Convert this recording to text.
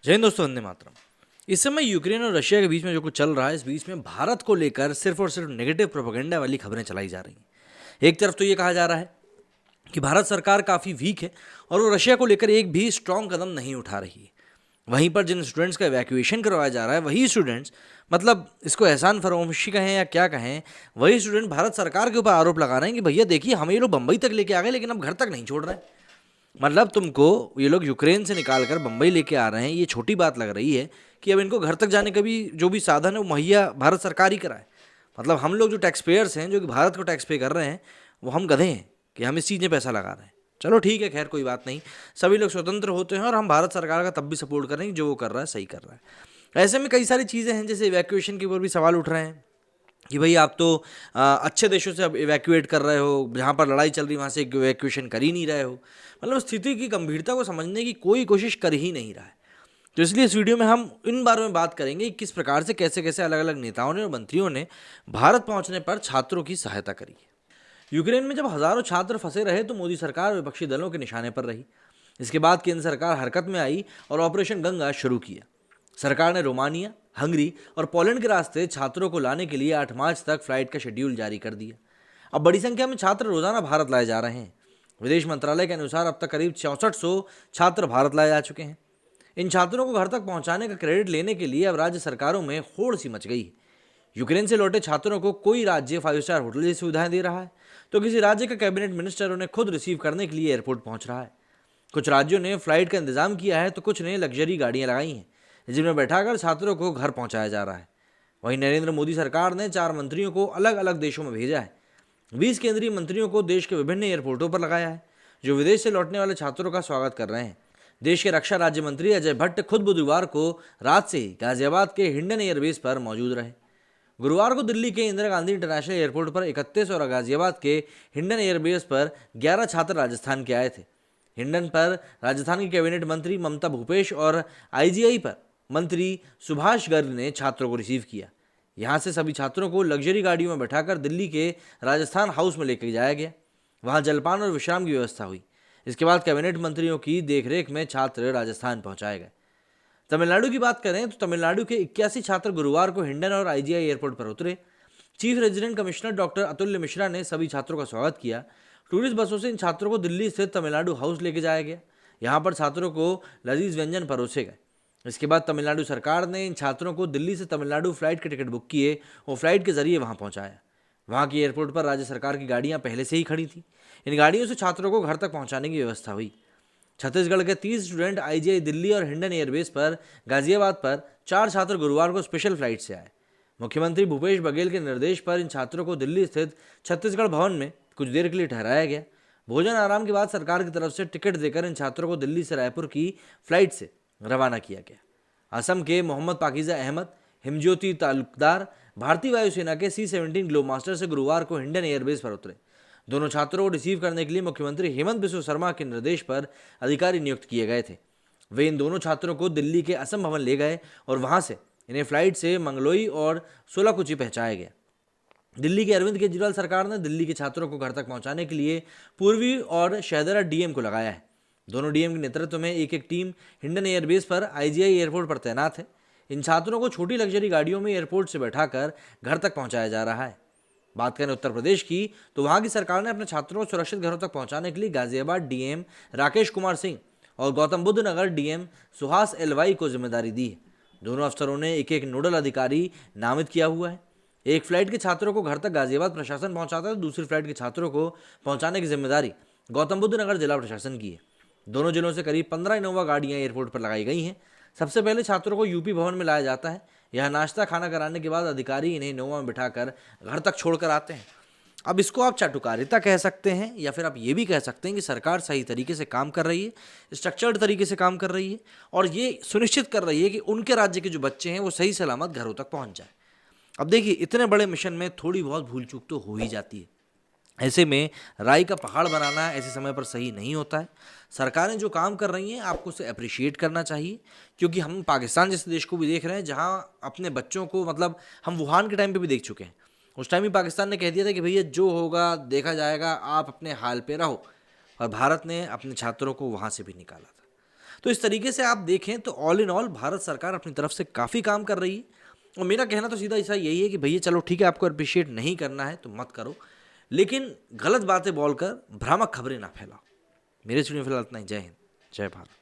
जय हिंद दोस्तों, वंदे मातरम। इस समय यूक्रेन और रशिया के बीच में जो कुछ चल रहा है, इस बीच में भारत को लेकर सिर्फ और सिर्फ नेगेटिव प्रोपेगेंडा वाली खबरें चलाई जा रही हैं। एक तरफ तो ये कहा जा रहा है कि भारत सरकार काफ़ी वीक है और वो रशिया को लेकर एक भी स्ट्रांग कदम नहीं उठा रही है। वहीं पर जिन स्टूडेंट्स का इवैक्यूएशन करवाया जा रहा है, वही स्टूडेंट्स, मतलब इसको एहसान फरामोशी कहें या क्या कहें, वही स्टूडेंट भारत सरकार के ऊपर आरोप लगा रहे हैं कि भैया देखिए, हमें ये लोग बंबई तक लेके आ गए लेकिन अब घर तक नहीं छोड़ रहे हैं। मतलब तुमको ये लोग यूक्रेन से निकाल कर बम्बई लेके आ रहे हैं, ये छोटी बात लग रही है कि अब इनको घर तक जाने का भी जो भी साधन है वो मुहैया भारत सरकार ही कराए। मतलब हम लोग जो टैक्स पेयर्स हैं, जो कि भारत को टैक्स पे कर रहे हैं, वो हम गधे हैं कि हम इस चीज़ में पैसा लगा रहे हैं। चलो ठीक है, खैर कोई बात नहीं, सभी लोग स्वतंत्र होते हैं और हम भारत सरकार का तब भी सपोर्ट कर रहे हैं कि जो वो कर रहा है सही कर रहा है। ऐसे में कई सारी चीज़ें हैं, जैसे इवैक्यूएशन के ऊपर भी सवाल उठ रहे हैं कि भाई आप तो अच्छे देशों से अब इवैक्यूएट कर रहे हो, जहाँ पर लड़ाई चल रही वहाँ से इवैक्यूएशन कर ही नहीं रहे हो। मतलब स्थिति की गंभीरता को समझने की कोई कोशिश कर ही नहीं रहा है। तो इसलिए इस वीडियो में हम इन बारे में बात करेंगे कि किस प्रकार से कैसे कैसे अलग अलग नेताओं ने और मंत्रियों ने भारत पहुंचने पर छात्रों की सहायता करी है। यूक्रेन में जब हजारों छात्र फंसे रहे तो मोदी सरकार विपक्षी दलों के निशाने पर रही। इसके बाद केंद्र सरकार हरकत में आई और ऑपरेशन गंगा शुरू किया। सरकार ने रोमानिया, हंगरी और पोलैंड के रास्ते छात्रों को लाने के लिए 8 मार्च तक फ्लाइट का शेड्यूल जारी कर दिया। अब बड़ी संख्या में छात्र रोजाना भारत लाए जा रहे हैं। विदेश मंत्रालय के अनुसार अब तक करीब 6400 छात्र भारत लाए जा चुके हैं। इन छात्रों को घर तक पहुंचाने का क्रेडिट लेने के लिए अब राज्य सरकारों में होड़ सी मच गई है। यूक्रेन से लौटे छात्रों को कोई राज्य 5 स्टार होटल जैसी सुविधाएं दे रहा है, तो किसी राज्य का कैबिनेट मिनिस्टर उन्हें खुद रिसीव करने के लिए एयरपोर्ट पहुंच रहा है। कुछ राज्यों ने फ्लाइट का इंतजाम किया है तो कुछ ने लग्जरी गाड़ियां लगाई हैं, जिनमें बैठाकर छात्रों को घर पहुंचाया जा रहा है। वहीं नरेंद्र मोदी सरकार ने 4 मंत्रियों को अलग अलग देशों में भेजा है। 20 केंद्रीय मंत्रियों को देश के विभिन्न एयरपोर्टों पर लगाया है, जो विदेश से लौटने वाले छात्रों का स्वागत कर रहे हैं। देश के रक्षा राज्य मंत्री अजय भट्ट खुद बुधवार को रात से ही गाजियाबाद के हिंडन एयरबेस पर मौजूद रहे। गुरुवार को दिल्ली के इंदिरा गांधी इंटरनेशनल एयरपोर्ट पर 31 और गाजियाबाद के हिंडन एयरबेस पर 11 छात्र राजस्थान के आए थे। हिंडन पर राजस्थान की कैबिनेट मंत्री ममता भूपेश और आईजीआई पर मंत्री सुभाष गर्ग ने छात्रों को रिसीव किया। यहाँ से सभी छात्रों को लग्जरी गाड़ियों में बैठाकर दिल्ली के राजस्थान हाउस में लेकर जाया गया। वहाँ जलपान और विश्राम की व्यवस्था हुई। इसके बाद कैबिनेट मंत्रियों की देखरेख में छात्र राजस्थान पहुंचाए गए। तमिलनाडु की बात करें तो तमिलनाडु के 81 छात्र गुरुवार को हिंडन और आईजीआई एयरपोर्ट पर उतरे। चीफ रेजिडेंट कमिश्नर डॉक्टर अतुल्य मिश्रा ने सभी छात्रों का स्वागत किया। टूरिस्ट बसों से इन छात्रों को दिल्ली स्थित तमिलनाडु हाउस लेके जाया गया। यहाँ पर छात्रों को लजीज व्यंजन परोसे गए। इसके बाद तमिलनाडु सरकार ने इन छात्रों को दिल्ली से तमिलनाडु फ्लाइट के टिकट बुक किए और फ्लाइट के जरिए वहाँ पहुँचाया। वहाँ की एयरपोर्ट पर राज्य सरकार की गाड़ियाँ पहले से ही खड़ी थी। इन गाड़ियों से छात्रों को घर तक पहुँचाने की व्यवस्था हुई। छत्तीसगढ़ के 30 स्टूडेंट आईजीआई दिल्ली और हिंडन एयरबेस पर गाजियाबाद पर 4 छात्र गुरुवार को स्पेशल फ्लाइट से आए। मुख्यमंत्री भूपेश बघेल के निर्देश पर इन छात्रों को दिल्ली स्थित छत्तीसगढ़ भवन में कुछ देर के लिए ठहराया गया। भोजन आराम के बाद सरकार की तरफ से टिकट देकर इन छात्रों को दिल्ली से रायपुर की फ्लाइट से रवाना किया गया। असम के मोहम्मद पाकिजा अहमद, हिमज्योति तालुकदार भारतीय वायुसेना के C-17 ग्लोबमास्टर से गुरुवार को हिंडन एयरबेस पर उतरे। दोनों छात्रों को रिसीव करने के लिए मुख्यमंत्री हेमंत बिस्व शर्मा के निर्देश पर अधिकारी नियुक्त किए गए थे। वे इन दोनों छात्रों को दिल्ली के असम भवन ले गए और वहां से इन्हें फ्लाइट से मंगलोई और सोलाकुची पहुंचाया गया। दिल्ली के अरविंद केजरीवाल सरकार ने दिल्ली के छात्रों को घर तक पहुंचाने के लिए पूर्वी और शहदरा डीएम को लगाया है। दोनों डीएम के नेतृत्व में एक एक टीम हिंडन एयरबेस पर आईजीआई एयरपोर्ट पर तैनात है। इन छात्रों को छोटी लग्जरी गाड़ियों में एयरपोर्ट से बैठाकर घर तक पहुंचाया जा रहा है। बात करें उत्तर प्रदेश की, तो वहां की सरकार ने अपने छात्रों को सुरक्षित घरों तक पहुंचाने के लिए गाजियाबाद डीएम राकेश कुमार सिंह और गौतम बुद्ध नगर डीएम सुहास एलवाई को जिम्मेदारी दी है। दोनों अफसरों ने एक एक नोडल अधिकारी नामित किया हुआ है। एक फ्लाइट के छात्रों को घर तक गाजियाबाद प्रशासन पहुंचाता है तो दूसरी फ्लाइट के छात्रों को पहुंचाने की जिम्मेदारी गौतम बुद्ध नगर जिला प्रशासन की है। दोनों जिलों से करीब 15 इनोवा गाड़ियां एयरपोर्ट पर लगाई गई हैं। सबसे पहले छात्रों को यूपी भवन में लाया जाता है। यहाँ नाश्ता खाना कराने के बाद अधिकारी इन्हें इनोवा में बिठाकर घर तक छोड़कर आते हैं। अब इसको आप चाटुकारिता कह सकते हैं या फिर आप ये भी कह सकते हैं कि सरकार सही तरीके से काम कर रही है, स्ट्रक्चर्ड तरीके से काम कर रही है और ये सुनिश्चित कर रही है कि उनके राज्य के जो बच्चे हैं वो सही सलामत घरों तक पहुंच जाए। अब देखिए, इतने बड़े मिशन में थोड़ी बहुत भूल चूक तो हो ही जाती है। ऐसे में राई का पहाड़ बनाना ऐसे समय पर सही नहीं होता है। सरकारें जो काम कर रही हैं आपको उसे अप्रिशिएट करना चाहिए, क्योंकि हम पाकिस्तान जैसे देश को भी देख रहे हैं जहां अपने बच्चों को, मतलब हम वुहान के टाइम पे भी देख चुके हैं। उस टाइम ही पाकिस्तान ने कह दिया था कि भैया जो होगा देखा जाएगा, आप अपने हाल पे रहो, और भारत ने अपने छात्रों को वहाँ से भी निकाला था। तो इस तरीके से आप देखें तो ऑल इन ऑल भारत सरकार अपनी तरफ से काफ़ी काम कर रही है। और मेरा कहना तो सीधा ऐसा यही है कि भैया चलो ठीक है, आपको अप्रिशिएट नहीं करना है तो मत करो, लेकिन गलत बातें बोलकर भ्रामक खबरें ना फैलाओ। मेरे सुनिए फिलहाल इतना ही। जय हिंद, जय भारत।